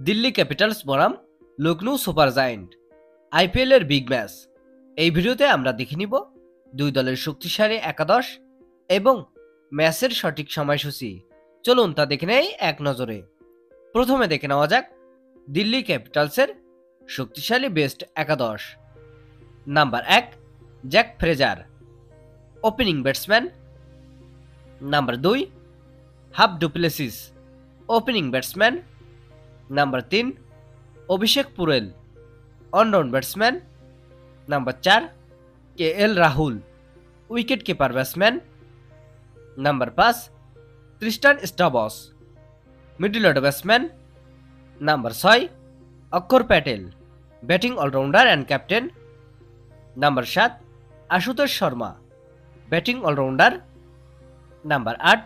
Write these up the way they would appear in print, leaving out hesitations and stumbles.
Delhi Capitals বনাম Lucknow super giant IPL এর big match. এই ভিডিওতে আমরা দেখে নিব দুই দলের শক্তিশালী একাদশ এবং ম্যাচের সঠিক সময়সূচি। চলুন তা দেখে নেই এক নজরে। প্রথমে দেখে নেওয়া যাক দিল্লি ক্যাপিটালসের শক্তিশালী বেস্ট একাদশ। Number 1 Jack Fraser, opening batsman. Number 2 Faf du Plessis, opening batsman. Number 3 Abhishek Porel, all round batsman. Number 4 KL Rahul, wicket keeper batsman. Number 5 Tristan Stubbs, middle order batsman. Number 6 Axar Patel, batting allrounder and captain. Number 7 Ashutosh Sharma, batting allrounder. Number 8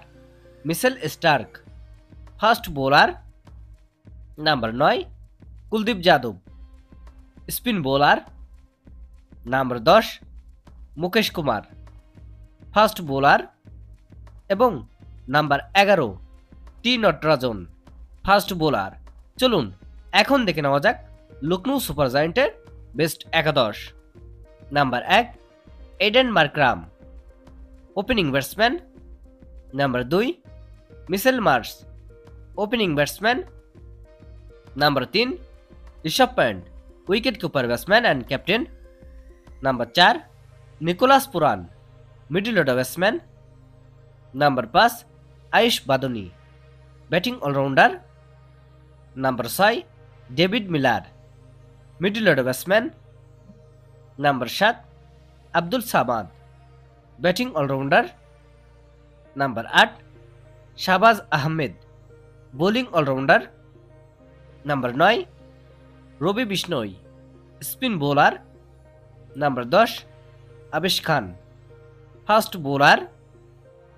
Mitchell Starc, fast bowler. Number 9 Kuldeep Yadav, spin bowler. Number 10 Mukesh Kumar, fast bowler. এবং number 11 T Natarajan, fast bowler. চলুন এখন দেখে নেওয়া যাক Lucknow super জায়েন্টের best একাদশ। Number 1 Aiden Markram, opening batsman. Number 2 Mitchell Marsh, opening batsman. Number 3 Rishabh Pant, wicket keeper batsman and captain. Number 4 Nicholas Pooran, middle order batsman. Number 5 Ayush Badoni, batting allrounder. Number 6 David Miller, middle order batsman. Number 7 Abdul Samad, batting allrounder. Number 8 Shahbaz Ahmed, bowling allrounder. Number 9 Rabi Bishnoi, spin bowler. Number 10 Avesh Khan, fast bowler.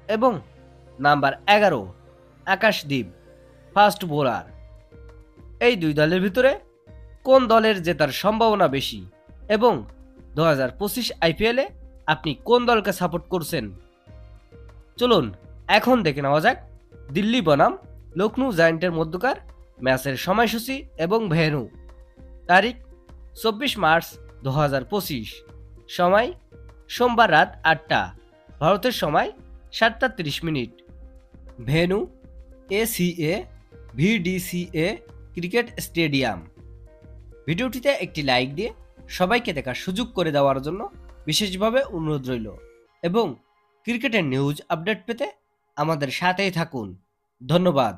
এবং number 11 Akashdeep, fast bowler. এই দুই দলের ভিতরে কোন দলের জেতার সম্ভাবনা বেশি এবং 2025 আইপিএলে আপনি কোন দলকে সাপোর্ট করছেন? চলুন এখন দেখে নেওয়া যাক দিল্লি বনাম লখনৌ জায়েন্টের মধ্যকার ম্যাচের সময়সূচি এবং ভেন্যু। তারিখ 24 মার্চ 2025, সময় সোমবার রাত 8টা, ভারতের সময় 7টা 30 মিনিট। Venue এসিএ ভিডিসিএ cricket stadium. ভিডিওটিতে একটি লাইক দিয়ে সবাইকে দেখার সুযোগ করে দেওয়ার জন্য বিশেষভাবে অনুরোধ রইল এবং ক্রিকেটের নিউজ আপডেট পেতে আমাদের সাথেই থাকুন। ধন্যবাদ।